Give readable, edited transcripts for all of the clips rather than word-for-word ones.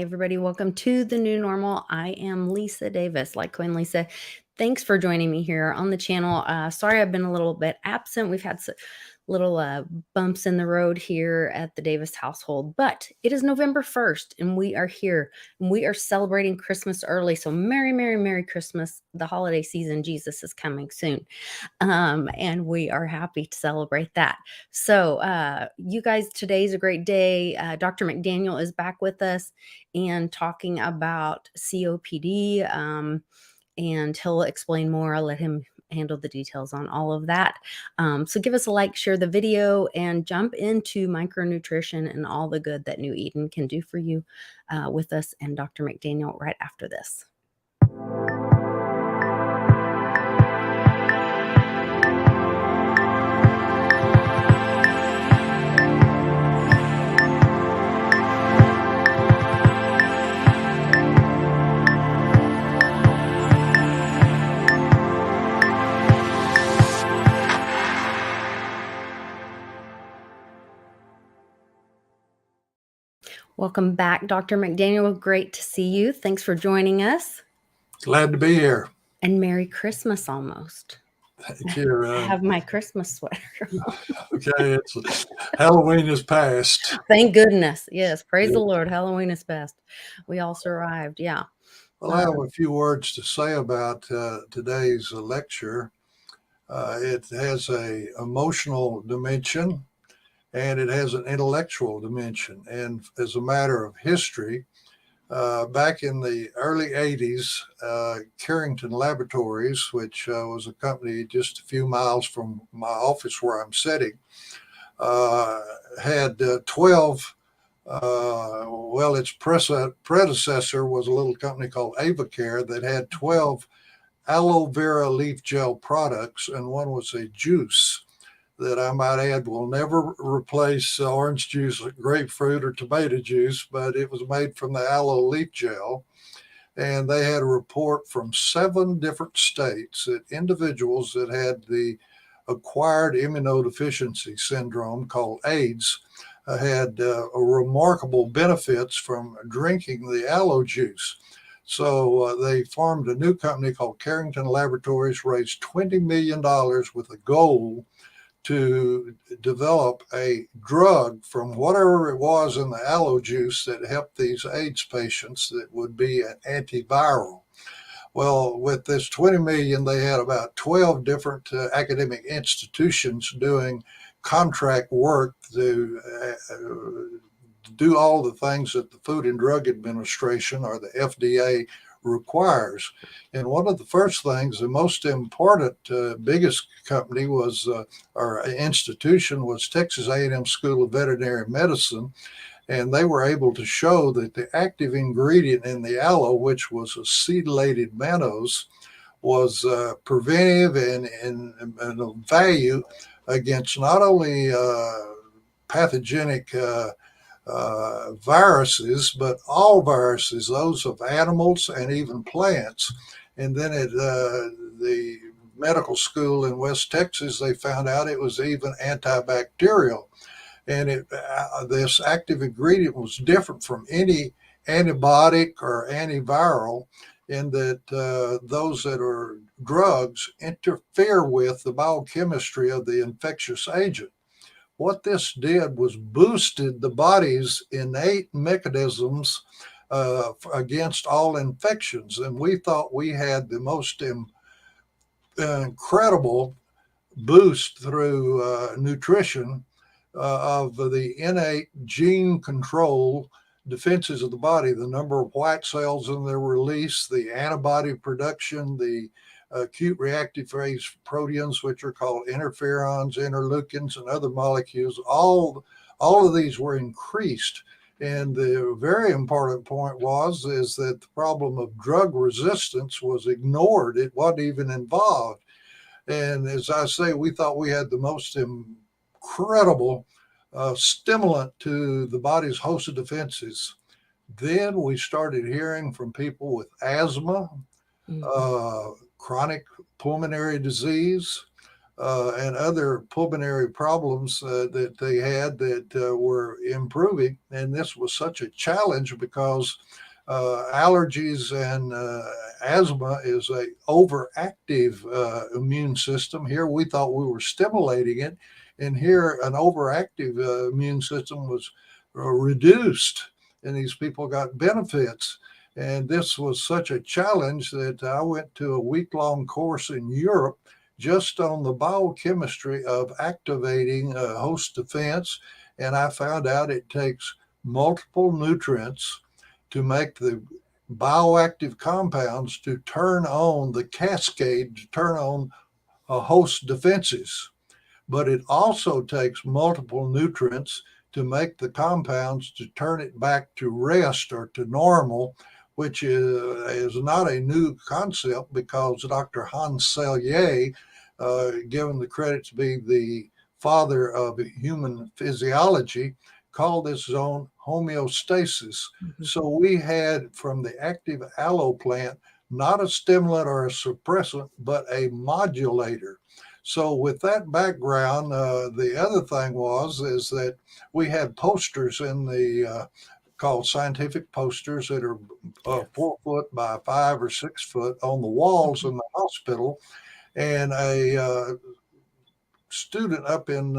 everybody. Welcome to the new normal. I am Lisa Davis, like Queen Lisa. Thanks for joining me here on the channel. Sorry, I've been a little bit absent. We've had little bumps in the road here at the Davis household, but it is November 1st and we are here and we are celebrating Christmas early. So Merry, Merry, Merry Christmas. The holiday season, Jesus is coming soon. And we are happy to celebrate that. So you guys, today's a great day. Dr. McDaniel is back with us and talking about COPD, and he'll explain more. I'll let him handle the details on all of that. So give us a like, share the video, and jump into micronutrition and all the good that New Eden can do for you with us and Dr. McDaniel right after this. Welcome back, Dr. McDaniel. Great to see you. Thanks for joining us. Glad to be here. And Merry Christmas almost. Thank you. I have my Christmas sweater. Okay, Halloween is past. Thank goodness. Yes, praise the Lord. Halloween is past. We all survived. Yeah. Well, I have a few words to say about today's lecture. It has an emotional dimension and it has an intellectual dimension. And as a matter of history, back in the early 80s, Carrington Laboratories, which was a company just a few miles from my office where I'm sitting, had 12, its predecessor was a little company called AvaCare that had 12 aloe vera leaf gel products, and one was a juice that I might add will never replace orange juice, grapefruit, or tomato juice, but it was made from the aloe leaf gel. And they had a report from 7 different states that individuals that had the acquired immunodeficiency syndrome called AIDS had remarkable benefits from drinking the aloe juice. So they formed a new company called Carrington Laboratories, raised $20 million with a goal to develop a drug from whatever it was in the aloe juice that helped these AIDS patients that would be an antiviral. Well, with this 20 million, they had about 12 different academic institutions doing contract work to do all the things that the Food and Drug Administration or the FDA requires. And one of the first things, the most important, biggest company was, or institution was Texas A&M School of Veterinary Medicine. And they were able to show that the active ingredient in the aloe, which was acetylated mannose, was preventive and of value against not only pathogenic viruses, but all viruses, those of animals and even plants. And then at the medical school in West Texas, they found out it was even antibacterial. And this active ingredient was different from any antibiotic or antiviral in that those that are drugs interfere with the biochemistry of the infectious agent. What this did was boosted the body's innate mechanisms against all infections. And we thought we had the most incredible boost through nutrition of the innate gene control defenses of the body, the number of white cells in their release, the antibody production, the acute reactive phase proteins, which are called interferons, interleukins, and other molecules. All of these were increased. And the very important point is that the problem of drug resistance was ignored. It wasn't even involved. And as I say, we thought we had the most incredible stimulant to the body's host of defenses. Then we started hearing from people with asthma, chronic pulmonary disease, and other pulmonary problems that they had that were improving. And this was such a challenge because allergies and asthma is a overactive immune system. Here we thought we were stimulating it, and here an overactive immune system was reduced, and these people got benefits. And this was such a challenge that I went to a week-long course in Europe just on the biochemistry of activating host defense. And I found out it takes multiple nutrients to make the bioactive compounds to turn on the cascade, to turn on host defenses. But it also takes multiple nutrients to make the compounds to turn it back to rest or to normal, which is not a new concept because Dr. Hans Selye, given the credit to be the father of human physiology, called this zone homeostasis. Mhm. So we had from the active aloe plant not a stimulant or a suppressant, but a modulator. So with that background, the other thing was is that we had posters in the called scientific posters that are Yes. 4 foot by 5 or 6 foot on the walls Mhm. in the hospital. And a student up in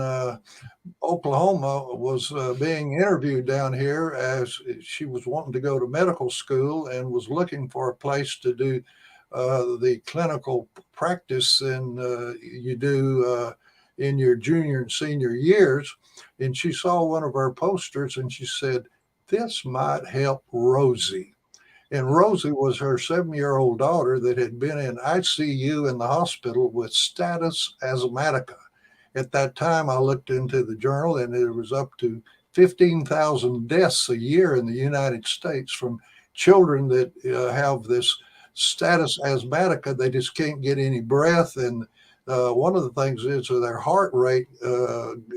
Oklahoma was being interviewed down here as she was wanting to go to medical school and was looking for a place to do the clinical practice and you do in your junior and senior years. And she saw one of our posters and she said, "This might help Rosie." And Rosie was her 7-year-old daughter that had been in ICU in the hospital with status asthmatica. At that time, I looked into the journal, and it was up to 15,000 deaths a year in the United States from children that have this status asthmatica. They just can't get any breath. And one of the things is that their heart rate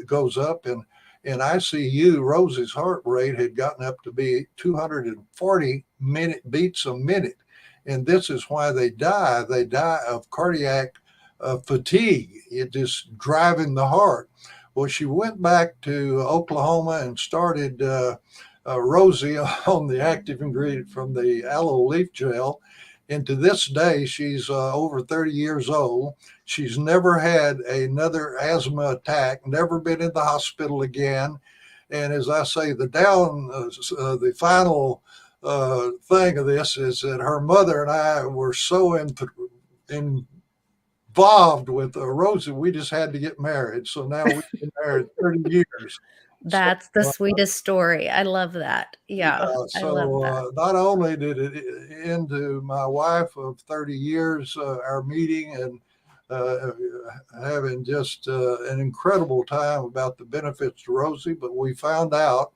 goes up. And in ICU, Rosie's heart rate had gotten up to be 240 beats a minute. And this is why they die. They die of cardiac fatigue. It just driving the heart. Well, she went back to Oklahoma and started Rosie on the active ingredient from the aloe leaf gel. And to this day, she's over 30 years old. She's never had another asthma attack, never been in the hospital again. And as I say, the final thing of this is that her mother and I were so involved with Rosie, we just had to get married. So now we've been married 30 years. So That's the sweetest story. I love that. Yeah, yeah, I love so that. not only did it end to my wife of 30 years, our meeting and uh, having just an incredible time about the benefits to Rosie, but we found out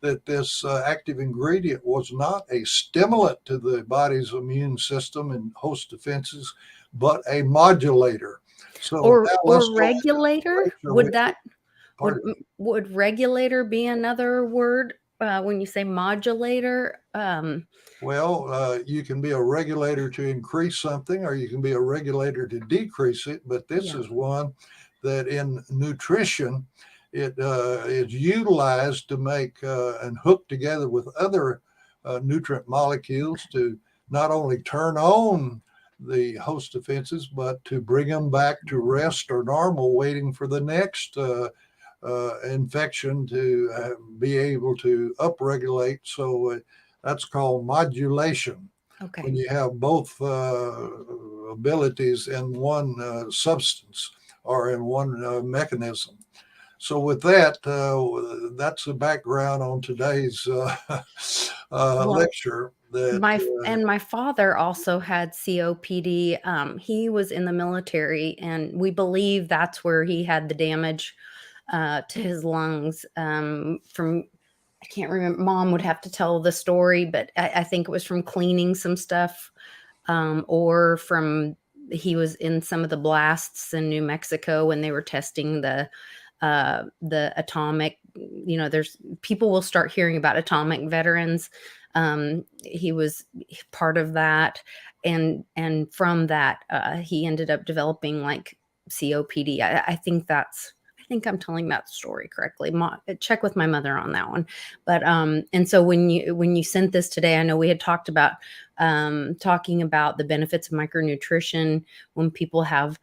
that this active ingredient was not a stimulant to the body's immune system and host defenses, but a modulator. So now let's Or go into regulator? literature with it. Would Pardon me. would regulator be another word when you say modulator? Well, you can be a regulator to increase something, or you can be a regulator to decrease it. But this Yeah. is one that in nutrition, it is utilized to make and hook together with other nutrient molecules to not only turn on the host defenses, but to bring them back to rest or normal, waiting for the next infection to be able to upregulate. So that's called modulation when Okay. you have both abilities in one substance or in one mechanism. So with that, that's the background on today's Well, lecture. That my father also had COPD. He was in the military, and we believe that's where he had the damage to his lungs from. I can't remember. Mom would have to tell the story, but I think it was from cleaning some stuff, or from he was in some of the blasts in New Mexico when they were testing the atomic. You know, there's people will start hearing about atomic veterans. He was part of that, and from that, he ended up developing like COPD. I think I think I'm telling that story correctly. Check with my mother on that one. But and so when you sent this today, I know we had talked about talking about the benefits of micronutrition when people have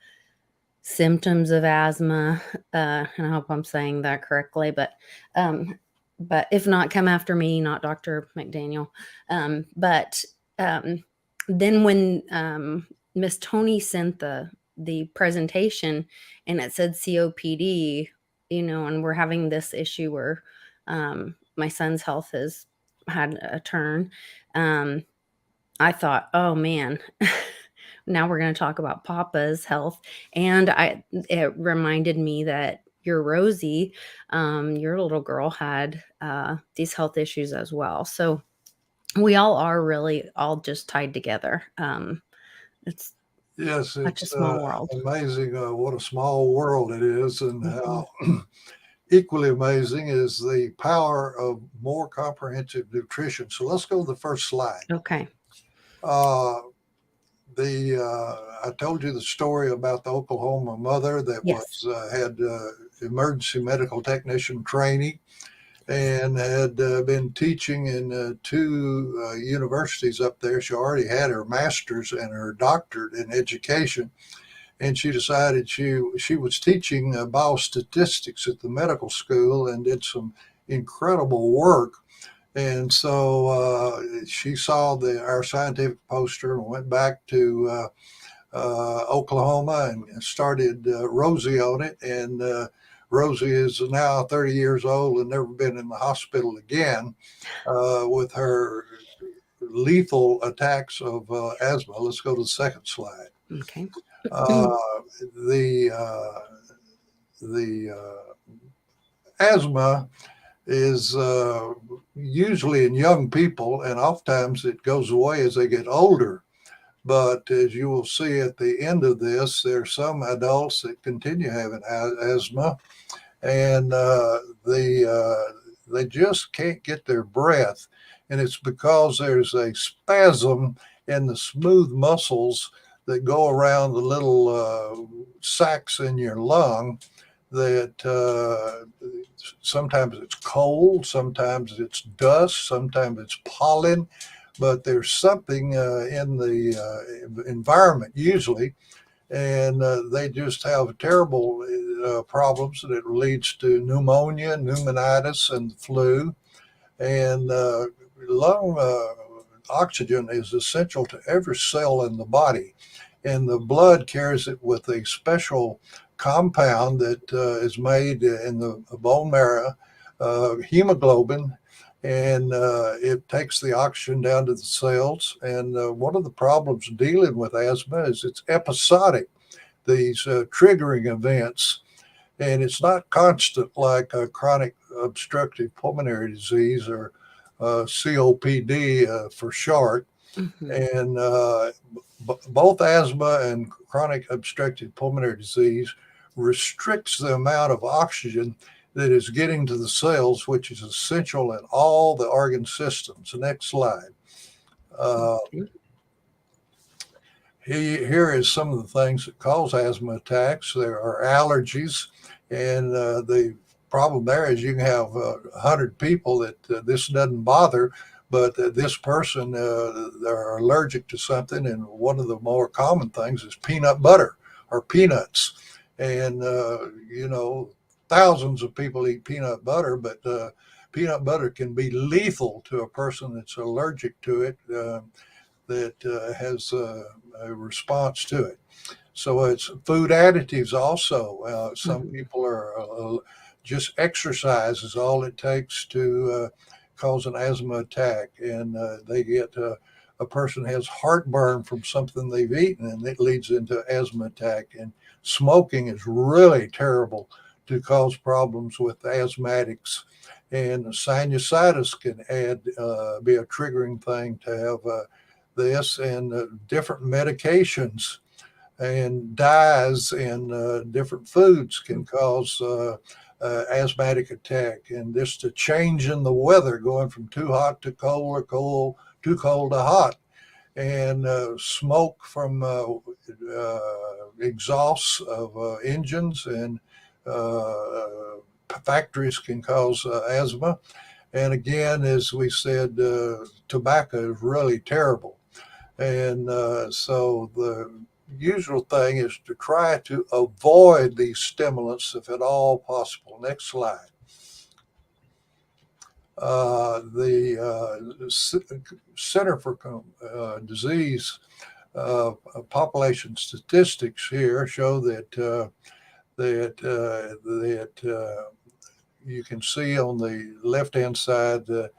symptoms of asthma. And I hope I'm saying that correctly, um, but if not, come after me, not Dr. McDaniel. But then when Miss Tony sent the presentation and it said COPD, and we're having this issue where my son's health has had a turn. I thought, oh man, now we're going to talk about Papa's health. And it reminded me that your Rosie, your little girl, had these health issues as well. So we all are really all just tied together. It's Yes, such a it's small world. amazing what a small world it is, and Mhm. how equally amazing is the power of more comprehensive nutrition. So let's go to the first slide. Okay. Uh, I told you the story about the Oklahoma mother that Yes. was had emergency medical technician training, and had been teaching in two universities up there. She already had her master's and her doctorate in education, and she decided she was teaching biostatistics at the medical school and did some incredible work. And so she saw our scientific poster and went back to Oklahoma and started Rosie on it. And Rosie is now 30 years old and never been in the hospital again with her lethal attacks of asthma. Let's go to the second slide. Okay. Uh, the uh, the asthma is usually in young people, and oftentimes it goes away as they get older. But as you will see at the end of this, there are some adults that continue having asthma, and they just can't get their breath, and it's because there's a spasm in the smooth muscles that go around the little sacs in your lung that sometimes it's cold, sometimes it's dust, sometimes it's pollen, but there's something in the environment usually, and they just have terrible problems that leads to pneumonia, pneumonitis, and the flu. And lung oxygen is essential to every cell in the body, and the blood carries it with a special compound that is made in the bone marrow, hemoglobin, and it takes the oxygen down to the cells. And one of the problems dealing with asthma is it's episodic, these triggering events, and it's not constant like a chronic obstructive pulmonary disease, or COPD for short. Mhm. And both asthma and chronic obstructive pulmonary disease restricts the amount of oxygen that is getting to the cells, which is essential in all the organ systems. The next slide. Uh, Okay. Here is some of the things that cause asthma attacks. There are allergies, and the problem there is you can have 100 people that this doesn't bother, but this person they're allergic to something, and one of the more common things is peanut butter or peanuts, and thousands of people eat peanut butter, but peanut butter can be lethal to a person that's allergic to it. That has a response to it. So it's food additives also. Some Mhm. people are just exercise is all it takes to cause an asthma attack, and they get a person has heartburn from something they've eaten, and it leads into asthma attack. And smoking is really terrible to cause problems with asthmatics. And sinusitis can be a triggering thing to have this, and different medications and dyes in different foods can cause asthmatic attack. And just a change in the weather, going from too hot to cold, or cold too cold to hot, and smoke from exhausts of engines and factories can cause asthma. And again, as we said, tobacco is really terrible. And so the usual thing is to try to avoid these stimulants if at all possible. Next slide. The Center for Disease population statistics here show that you can see on the left-hand side that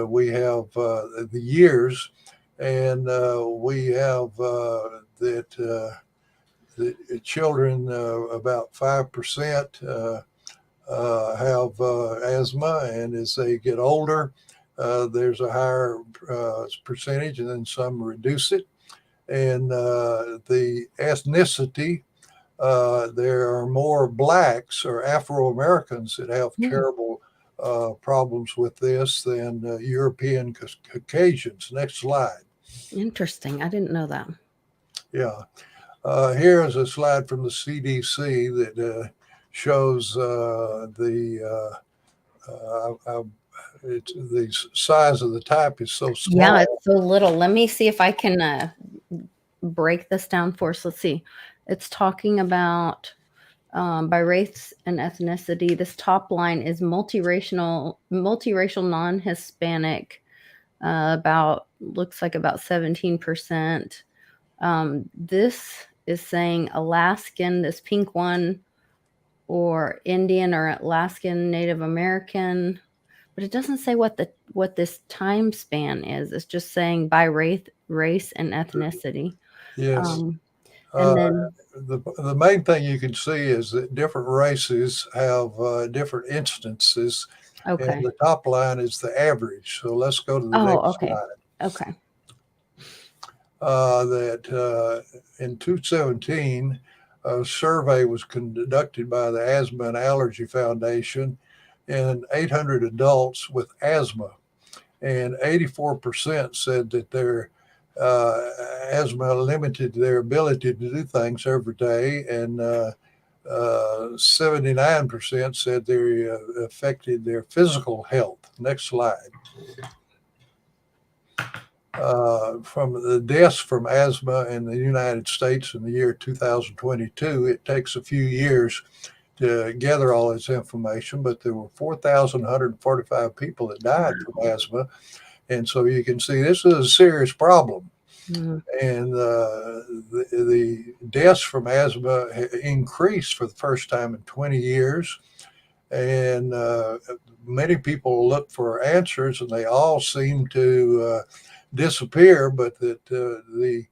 we have the years, and we have that the children about 5% have asthma, and as they get older, there's a higher percentage, and then some reduce it. And the ethnicity, there are more blacks or Afro Americans that have terrible problems with this than European Caucasians. Next slide. Interesting. I didn't know that. Yeah. Here is a slide from the CDC that shows the size of the type is so small. Yeah, it's so little. Let me see if I can break this down for us. Let's see. It's talking about by race and ethnicity. This top line is multiracial, non-Hispanic. Looks like about 17%. This is saying Alaskan, this pink one, or Indian or Alaskan Native American, but it doesn't say what this time span is. It's just saying by race and ethnicity. Yes. And then the main thing you can see is that different races have different instances, okay. and the top line is the average. So let's go to the next slide. Okay. That in 2017, a survey was conducted by the Asthma and Allergy Foundation in 800 adults with asthma, and 84% said that their asthma limited their ability to do things every day, and 79% said they affected their physical health. Next slide. From the deaths from asthma in the United States in the year 2022, it takes a few years to gather all this information, but there were 4,145 people that died from asthma. And so you can see this is a serious problem. Mm-hmm. And the deaths from asthma increased for the first time in 20 years. And many people look for answers, and they all seem to disappear, but that the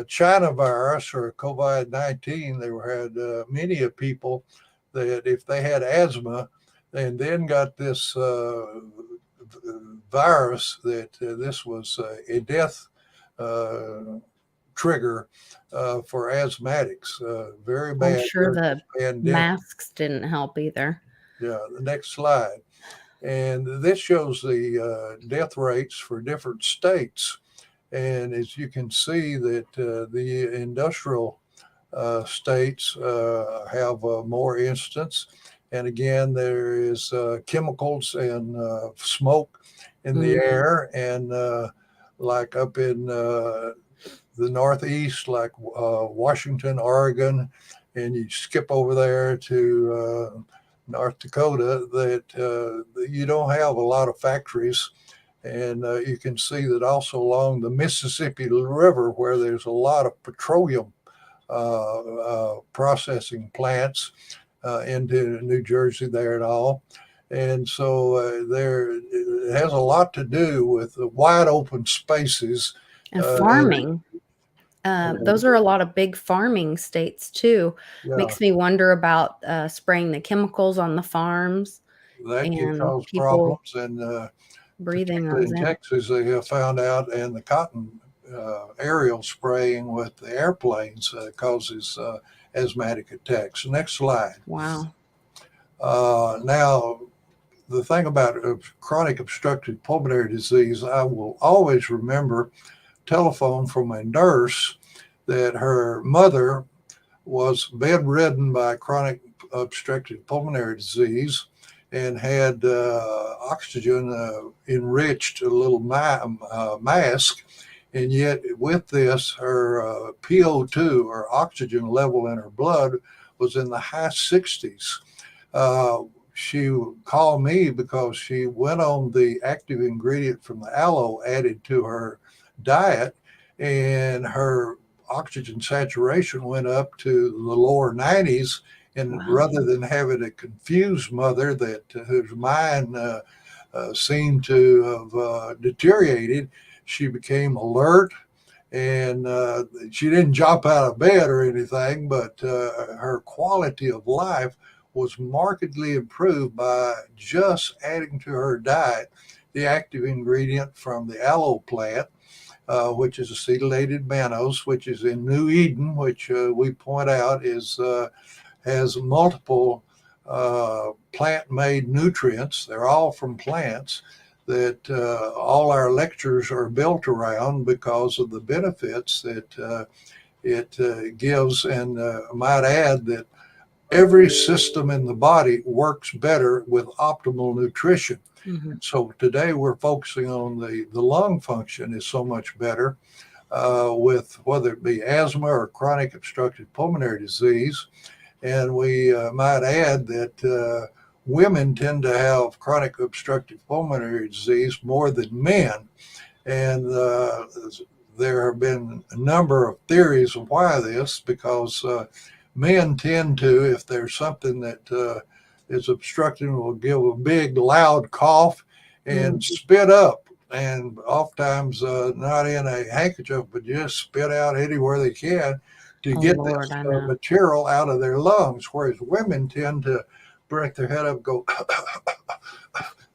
China virus or COVID-19, they had many people that if they had asthma and then got this virus, that this was a death trigger for asthmatics. Very bad. I'm sure the masks didn't help either. Yeah, the next slide. And this shows the death rates for different states. And as you can see that the industrial states have more instance. And again, there is chemicals and smoke in the air. And like up in the Northeast, like Washington, Oregon, and you skip over there to North Dakota, that you don't have a lot of factories. And you can see that also along the Mississippi River, where there's a lot of petroleum processing plants into New Jersey there and all. And so it has a lot to do with the wide open spaces. And farming. Those are a lot of big farming states too. Yeah. Makes me wonder about spraying the chemicals on the farms. That can cause problems, and breathing in Texas, they have found out, and the cotton aerial spraying with the airplanes causes asthmatic attacks. Next slide. Wow. Now, the thing about chronic obstructive pulmonary disease, I will always remember telephone from a nurse that her mother was bedridden by chronic obstructive pulmonary disease and had oxygen enriched a little mask. And yet, with this, her PO2 or oxygen level in her blood was in the high 60s. She called me because she went on the active ingredient from the aloe added to her diet, and her oxygen saturation went up to the lower 90s. And Wow. rather than having a confused mother that whose mind seemed to have deteriorated, she became alert, and she didn't jump out of bed or anything, but her quality of life was markedly improved by just adding to her diet the active ingredient from the aloe plant, which is acetylated mannose, which is in New Eden, which we point out has multiple plant-made nutrients. They're all from plants that all our lectures are built around because of the benefits that it gives. And I might add that every system in the body works better with optimal nutrition. Mm-hmm. So today we're focusing on the lung function is so much better with whether it be asthma or chronic obstructive pulmonary disease. And we might add that women tend to have chronic obstructive pulmonary disease more than men. And there have been a number of theories of why this, because men tend to, if there's something that is obstructing, will give a big loud cough and spit up. And oftentimes not in a handkerchief, but just spit out anywhere they can to Oh get Lord, this I know. material out of their lungs, whereas women tend to break their head up, go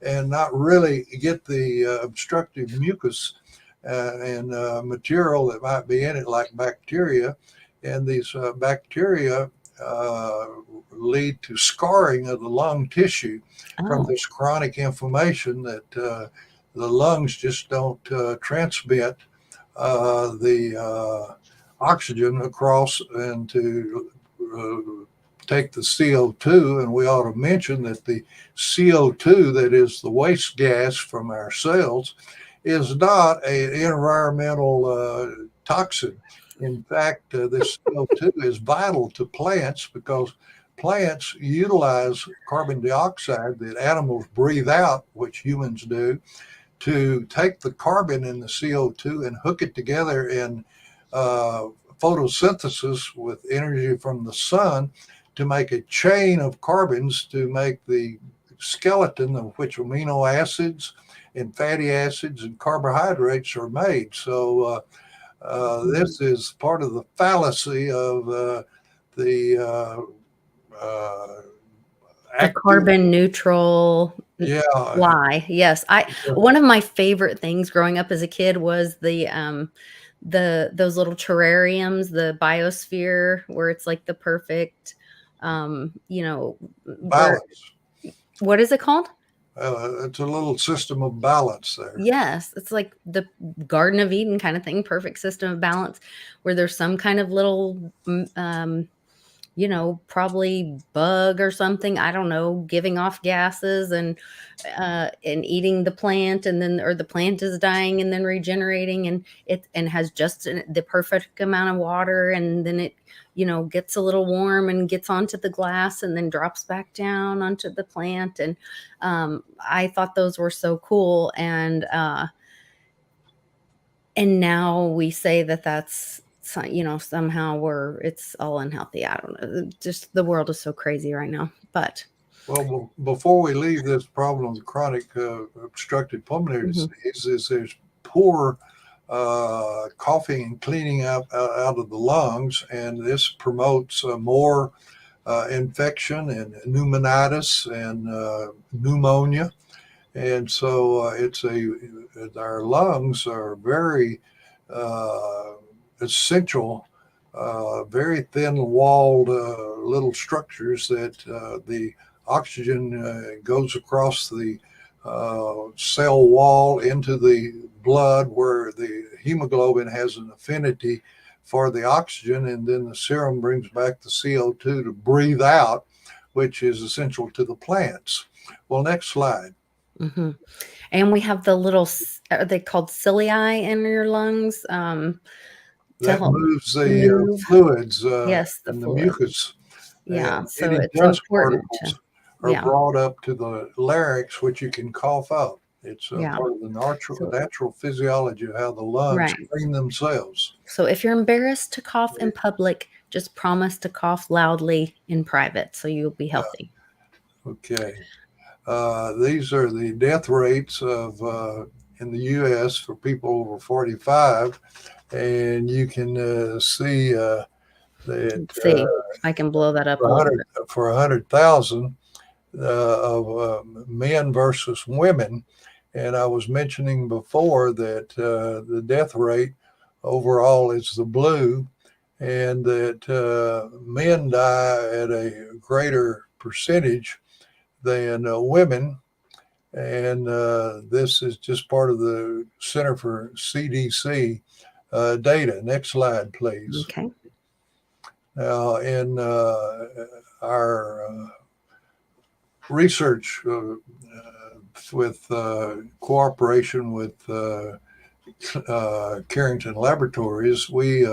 and not really get the obstructive mucus and material that might be in it, like bacteria. And these bacteria lead to scarring of the lung tissue from Oh. this chronic inflammation that the lungs just don't transmit the oxygen across and to take the CO2. And we ought to mention that the CO2, that is the waste gas from our cells, is not an environmental toxin. In fact, this CO2 is vital to plants because plants utilize carbon dioxide that animals breathe out, which humans do, to take the carbon in the CO2 and hook it together in photosynthesis with energy from the sun to make a chain of carbons to make the skeleton of which amino acids and fatty acids and carbohydrates are made. So this is part of the fallacy of the The active. carbon neutral Yeah. lie. Yes. I One of my favorite things growing up as a kid was the those little terrariums, the biosphere, where it's like the perfect where Balance. what is it called? It's a little system of balance there. Yes, it's like the Garden of Eden kind of thing, perfect system of balance, where there's some kind of little probably bug or something, I don't know, giving off gases and eating the plant, and then or the plant is dying and then regenerating, and it and has just the perfect amount of water, and then it gets a little warm and gets onto the glass and then drops back down onto the plant. And I thought those were so cool. And now we say that that's somehow it's all unhealthy. I don't know. Just the world is so crazy right now. But Well, before we leave this problem of chronic obstructive pulmonary mhm. disease, is there's poor coughing and cleaning out of the lungs, and this promotes more infection and pneumonitis and pneumonia. And so our lungs are very essential, very thin-walled little structures that the oxygen goes across the cell wall into the blood where the hemoglobin has an affinity for the oxygen, and then the serum brings back the CO2 to breathe out, which is essential to the plants. Well, next slide. Mm-hmm. And we have the little, are they called cilia in your lungs to That help moves the move? fluids Yes, the and the fluid. mucus, Yeah, and so any it's dust important to, particles are yeah, brought up to the larynx, which you can cough out. It's yeah. part of the So, natural physiology of how the lungs right. clean themselves. So if you're embarrassed to cough in public, just promise to cough loudly in private so you'll be healthy. Okay. These are the death rates of in the U.S. for people over 45, and you can see that Let's see if I can blow that up a little bit. for 100,000 of men versus women, and I was mentioning before that the death rate overall is the blue, and that men die at a greater percentage than women. And this is just part of the Center for CDC data. Next slide, please. Okay. Now, in our research with cooperation with Carrington Laboratories, we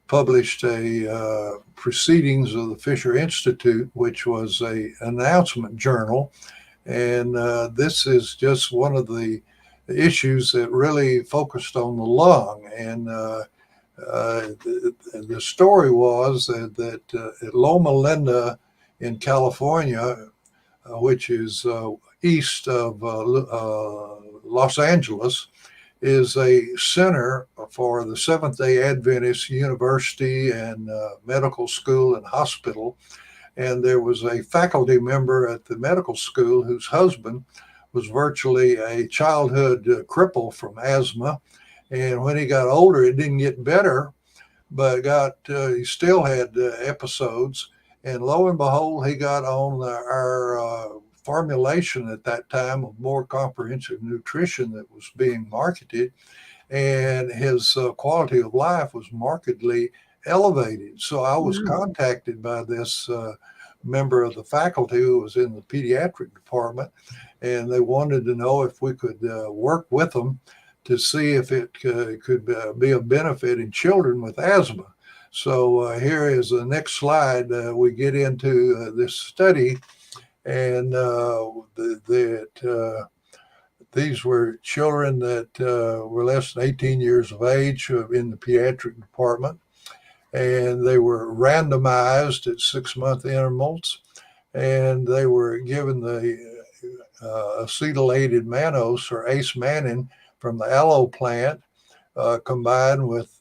published a proceedings of the Fisher Institute, which was a announcement journal. And this is just one of the issues that really focused on the lung. And the story was that at Loma Linda in California, which is east of Los Angeles, is a center for the Seventh day Adventist University and medical school and hospital. And there was a faculty member at the medical school whose husband was virtually a childhood cripple from asthma. And when he got older, it didn't get better, but he still had episodes. And lo and behold, he got on our formulation at that time of more comprehensive nutrition that was being marketed, and his quality of life was markedly elevated. So I was Wow. contacted by this member of the faculty who was in the pediatric department, and they wanted to know if we could work with them to see if it could be a benefit in children with asthma. So here is the next slide. We get into this study, and these were children that were less than 18 years of age in the pediatric department, and they were randomized at 6-month intervals, and they were given the acetylated mannose or ace mannin from the aloe plant combined with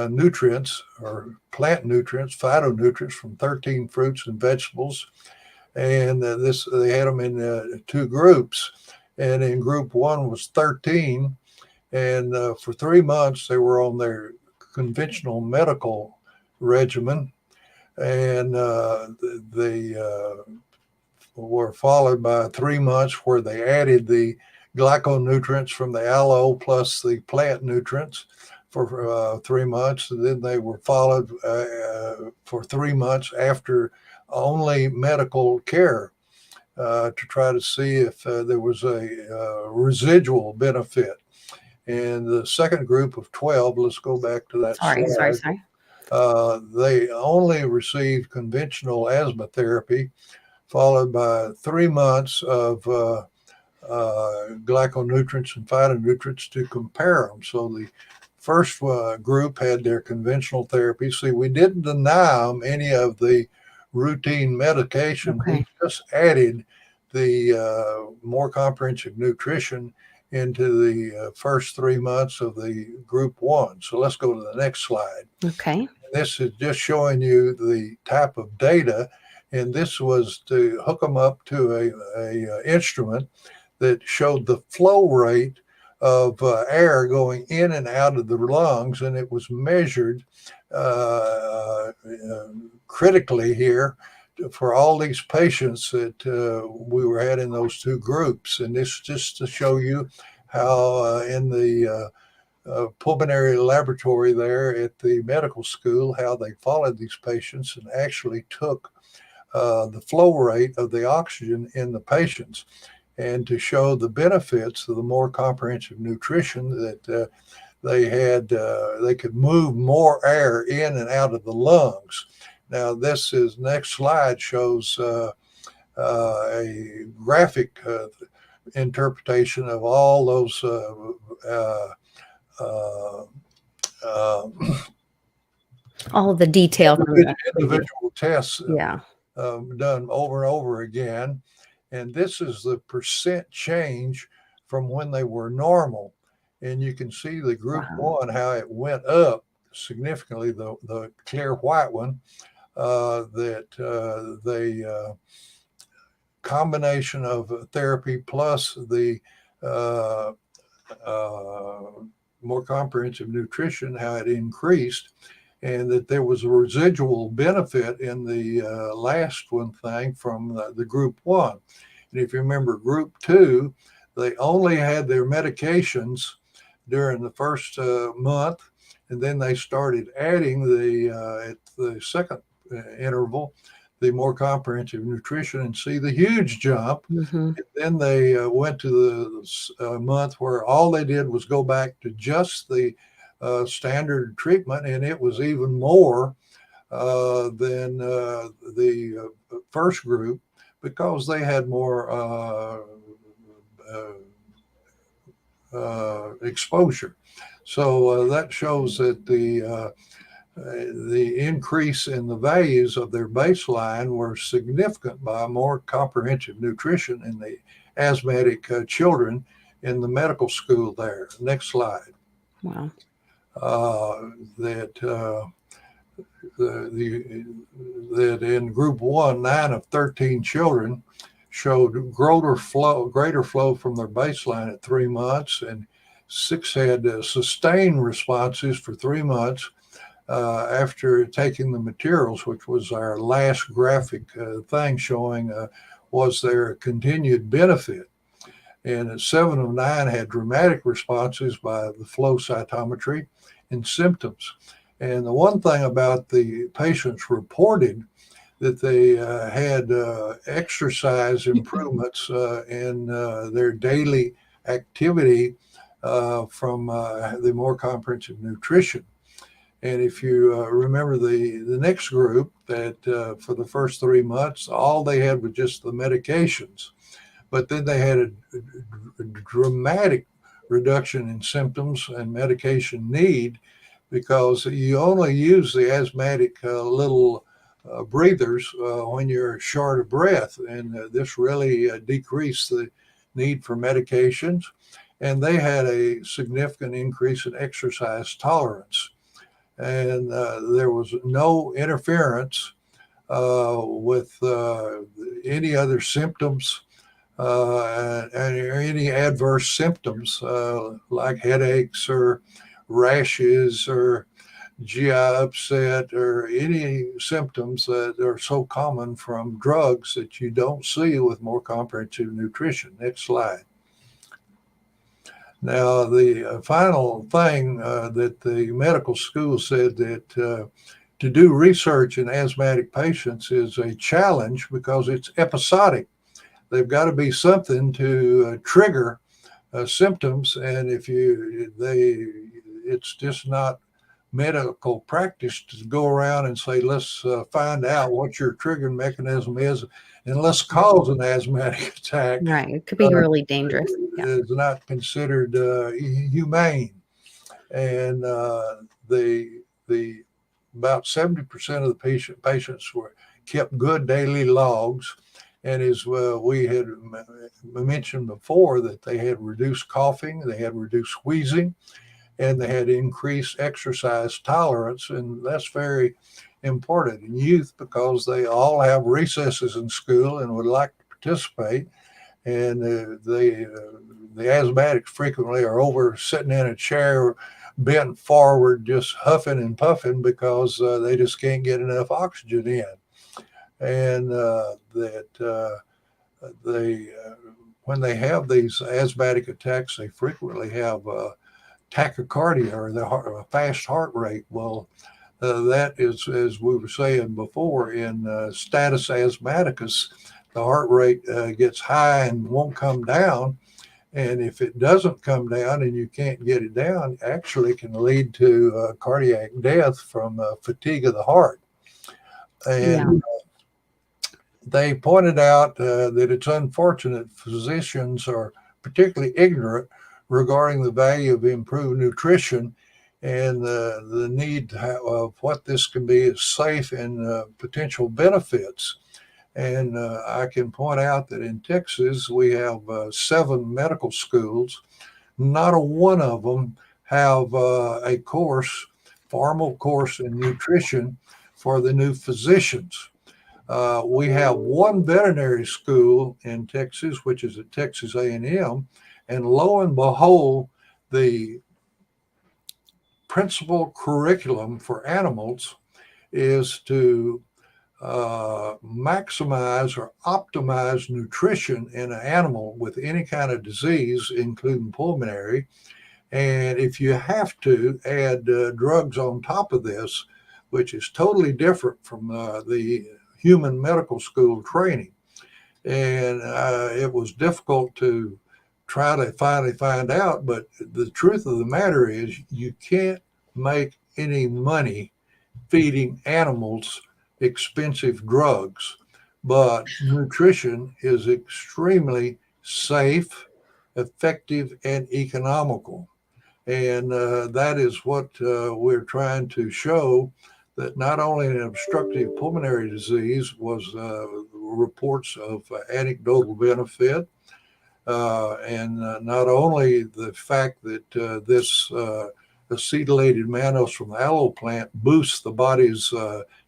nutrients or plant nutrients, phytonutrients from 13 fruits and vegetables. And they had them in 2 groups. And in group 1 was 13. And for 3 months, they were on their conventional medical regimen. And they were followed by 3 months where they added the glyconutrients from the aloe plus the plant nutrients for 3 months. And then they were followed for 3 months after only medical care to try to see if there was a residual benefit. And the second group of 12, let's go back to that slide, Sorry. they only received conventional asthma therapy, followed by 3 months of glyconutrients and phytonutrients to compare them. So the first group had their conventional therapy. See, we didn't deny them any of the routine medication. Okay. We just added the more comprehensive nutrition into the first 3 months of the group 1. So let's go to the next slide. Okay. This is just showing you the type of data, and this was to hook them up to a instrument that showed the flow rate of air going in and out of the lungs, and it was measured critically here for all these patients that we were had in those two groups. And this just to show you how in the pulmonary laboratory there at the medical school, how they followed these patients and actually took the flow rate of the oxygen in the patients, and to show the benefits of the more comprehensive nutrition that they had, they could move more air in and out of the lungs. Now, this is next slide shows a graphic interpretation of all those all of the detail from the individual tests yeah. Done over and over again. And this is the percent change from when they were normal. And you can see the group one, how it went up significantly, the clear white one, that the combination of therapy plus the more comprehensive nutrition, how it increased, and that there was a residual benefit in the last one thing from the group one. And if you remember group two, they only had their medications during the first month, and then they started adding at the second interval, the more comprehensive nutrition, and see the huge jump. Mm-hmm. And then they went to the month where all they did was go back to just the standard treatment, and it was even more than the first group because they had more exposure. So that shows that the increase in the values of their baseline were significant by more comprehensive nutrition in the asthmatic children in the medical school there. Next slide. Wow. That in group one, 9 of 13 children showed greater flow from their baseline at 3 months, and 6 had sustained responses for 3 months after taking the materials, which was our last graphic thing showing was there continued benefit. And 7 of 9 had dramatic responses by the flow cytometry and symptoms. And the one thing about the patients reported that they had exercise improvements in their daily activity from the more comprehensive nutrition. And if you remember the next group, that for the first 3 months, all they had was just the medications. But then they had a dramatic reduction in symptoms and medication need because you only use the asthmatic little breathers when you're short of breath. And this really decreased the need for medications. And they had a significant increase in exercise tolerance. And there was no interference with any other symptoms or any adverse symptoms like headaches or rashes or GI upset or any symptoms that are so common from drugs that you don't see with more comprehensive nutrition. Next slide. Now, the final thing that the medical school said that to do research in asthmatic patients is a challenge because it's episodic. They've got to be something to trigger symptoms, and it's just not medical practice to go around and say, let's find out what your triggering mechanism is and let's cause an asthmatic attack. Right. It could be really dangerous. It's not considered humane. And the about 70% of the patients were kept good daily logs. And as we had mentioned before, that they had reduced coughing, they had reduced wheezing, and they had increased exercise tolerance. And that's very important in youth because they all have recesses in school and would like to participate. And the asthmatics frequently are over sitting in a chair, bent forward, just huffing and puffing because they just can't get enough oxygen in. and that they when they have these asthmatic attacks, they frequently have tachycardia, or a fast heart rate. Well, that is, as we were saying before, in status asthmaticus, the heart rate gets high and won't come down. And if it doesn't come down and you can't get it down, actually can lead to cardiac death from fatigue of the heart. Yeah. And they pointed out that it's unfortunate physicians are particularly ignorant regarding the value of improved nutrition and the need of what this can be as safe and potential benefits. And I can point out that in Texas, we have 7 medical schools. Not a one of them have a course, formal course in nutrition for the new physicians. We have one veterinary school in Texas, which is at Texas A&M, and lo and behold, the principal curriculum for animals is to maximize or optimize nutrition in an animal with any kind of disease, including pulmonary. And if you have to add drugs on top of this, which is totally different from the human medical school training. And it was difficult to try to finally find out. But the truth of the matter is, you can't make any money feeding animals expensive drugs. But nutrition is extremely safe, effective, and economical. And that is what we're trying to show, that not only an obstructive pulmonary disease was reports of anecdotal benefit, and not only the fact that this acetylated mannose from the aloe plant boosts the body's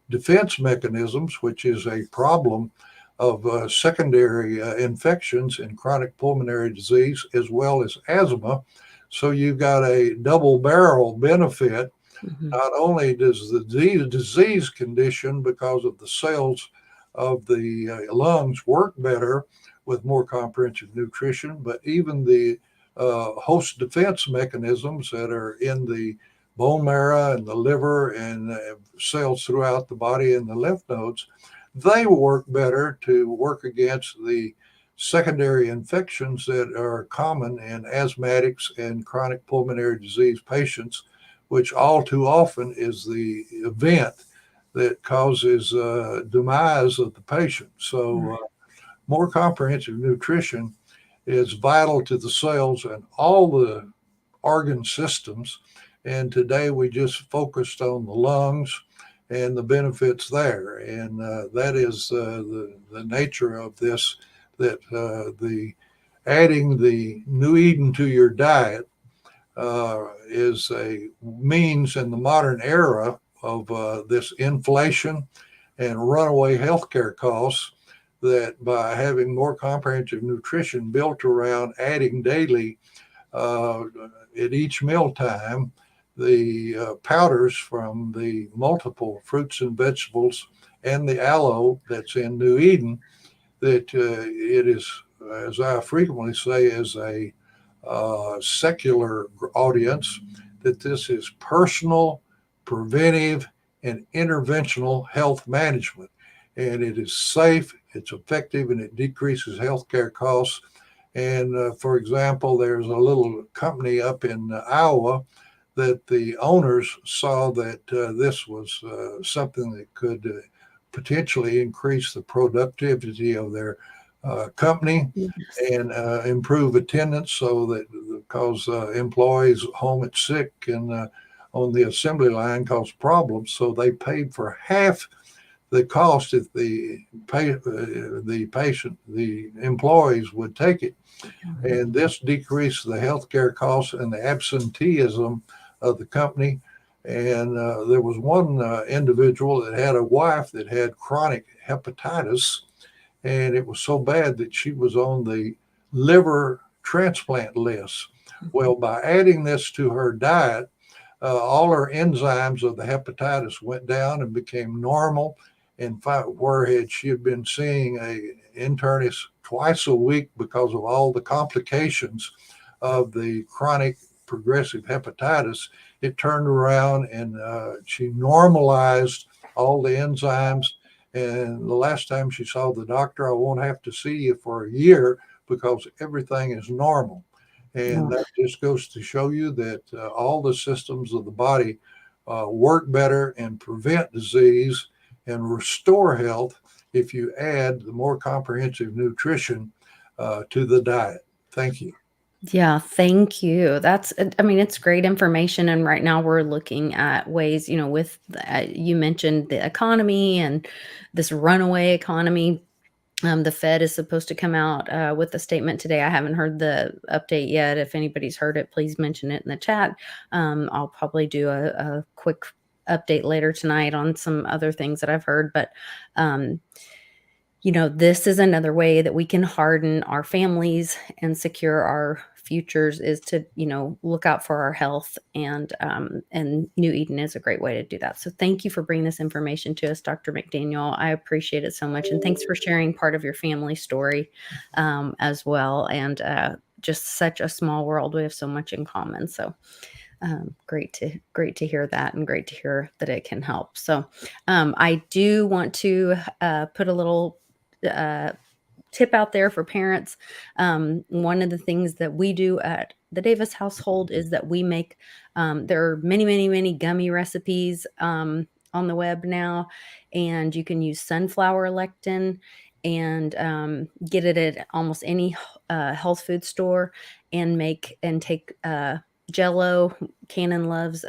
defense mechanisms, which is a problem of secondary infections in chronic pulmonary disease as well as asthma. So you've got a double barrel benefit. Mm-hmm. Not only does the disease condition, because of the cells of the lungs, work better with more comprehensive nutrition, but even the host defense mechanisms that are in the bone marrow and the liver and cells throughout the body and the lymph nodes, they work better to work against the secondary infections that are common in asthmatics and chronic pulmonary disease patients, which all too often is the event that causes demise of the patient. So more comprehensive nutrition is vital to the cells and all the organ systems. And today we just focused on the lungs and the benefits there. And that is the nature of this, that the adding the New Eden to your diet is a means in the modern era of this inflation and runaway healthcare costs, that by having more comprehensive nutrition built around adding daily at each mealtime the powders from the multiple fruits and vegetables and the aloe that's in New Eden, that it is, as I frequently say, is a secular audience, that this is personal, preventive, and interventional health management. And it is safe, it's effective, and it decreases healthcare costs. And for example, there's a little company up in Iowa that the owners saw that this was something that could potentially increase the productivity of their company Yes. and improve attendance, so that because employees home at sick and on the assembly line cause problems. So they paid for half the cost if the patient, the employees would take it. And this decreased the healthcare costs and the absenteeism of the company. And there was one individual that had a wife that had chronic hepatitis, and it was so bad that she was on the liver transplant list. Well, by adding this to her diet, all her enzymes of the hepatitis went down and became normal, in whereas she had been seeing a internist twice a week because of all the complications of the chronic progressive hepatitis. It turned around and she normalized all the enzymes. And the last time she saw the doctor, I won't have to see you for a year because everything is normal. And Oh, that just goes to show you that all the systems of the body work better and prevent disease and restore health if you add the more comprehensive nutrition to the diet. Thank you. yeah, thank you. I mean, it's great information. And right now we're looking at ways, with, you mentioned the economy and this runaway economy. The Fed is supposed to come out with a statement today. I haven't heard the update yet. If anybody's heard it, please mention it in the chat. I'll probably do a quick update later tonight on some other things that I've heard. But um, this is another way that we can harden our families and secure our futures is to, look out for our health, and New Eden is a great way to do that. So thank you for bringing this information to us, Dr. McDaniel. I appreciate it so much. And thanks for sharing part of your family story as well. And just such a small world. We have so much in common. So great to hear that, and great to hear that it can help. So I do want to put a little uh, tip out there for parents. One of the things that we do at the Davis household is that we make, there are many, many, many gummy recipes on the web now, and you can use sunflower lectin and get it at almost any health food store, and take Jello. Cannon loves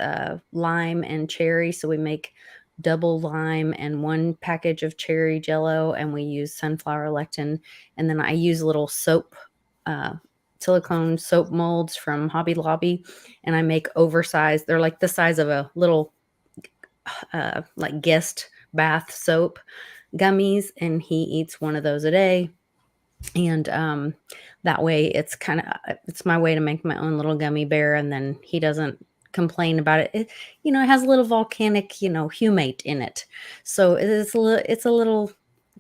lime and cherry, so we make double lime and one package of cherry Jello, and we use sunflower lectin. And then I use little uh, silicone soap molds from Hobby Lobby, and I make oversized. They're like the size of a little like guest bath soap gummies, and he eats one of those a day. And that way it's my way to make my own little gummy bear, and then he doesn't complain about it. It has a little volcanic, humate in it, so it's a little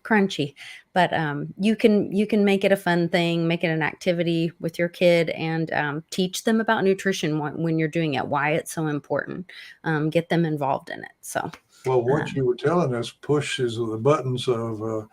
crunchy. But you can make it a fun thing, make it an activity with your kid, and teach them about nutrition when you're doing it, why it's so important. Get them involved in it. So Well, uh, what you were telling us pushes the buttons of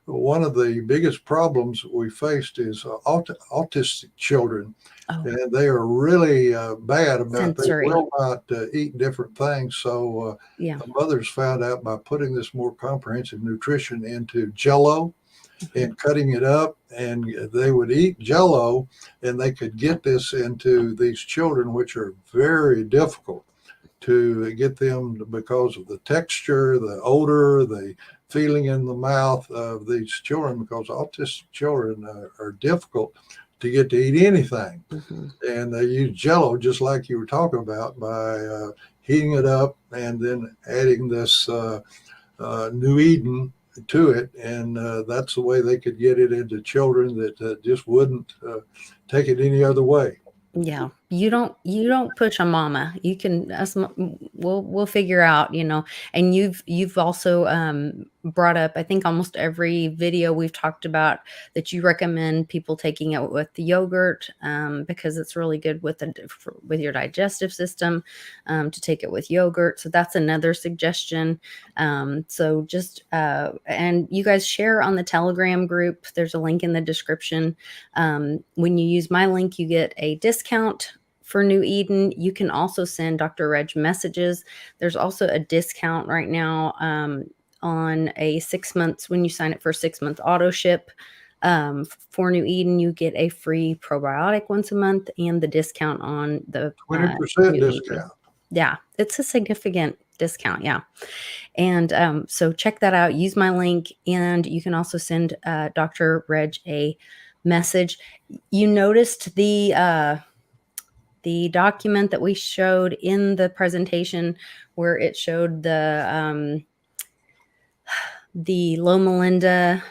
one of the biggest problems we faced is autistic children, oh, and they are really bad about they sensory. will not eat different things. So Yeah. the mothers found out by putting this more comprehensive nutrition into Jello Mhm. and cutting it up, and they would eat Jello, and they could get this into these children, which are very difficult to get them because of the texture, the odor, the feeling in the mouth of these children, because autistic children are difficult to get to eat anything. Mhm. And they use Jello, just like you were talking about, by heating it up and then adding this New Eden to it. And that's the way they could get it into children that just wouldn't take it any other way. Yeah, you don't push a mama. You can we'll figure out, and you've also brought up, I think, almost every video we've talked about, that you recommend people taking it with the yogurt, because it's really good with your digestive system, to take it with yogurt. So that's another suggestion. So just and you guys share on the Telegram group. There's a link in the description. When you use my link, you get a discount for New Eden. You can also send Dr. Reg messages. There's also a discount right now on a 6 months. When you sign up for a 6-month auto ship for New Eden, you get a free probiotic once a month, and the discount on the 20% New Eden. discount. Yeah, it's a significant discount. Yeah. And so check that out. Use my link, and you can also send Dr. Reg a message. You noticed the document that we showed in the presentation, where it showed the Loma Linda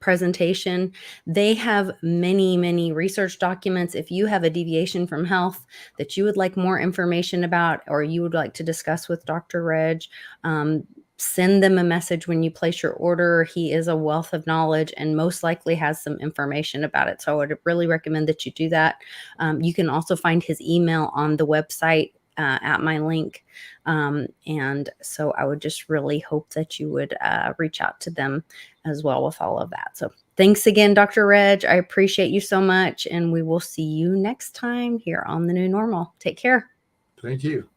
presentation. They have many, many research documents. If you have a deviation from health that you would like more information about, or you would like to discuss with Dr. Reg, um, send them a message when you place your order. He is a wealth of knowledge and most likely has some information about it. So I would really recommend that you do that. You can also find his email on the website at my link. And so I would just really hope that you would reach out to them as well with all of that. So thanks again, Dr. Reg. I appreciate you so much. And we will see you next time here on The New Normal. Take care. Thank you.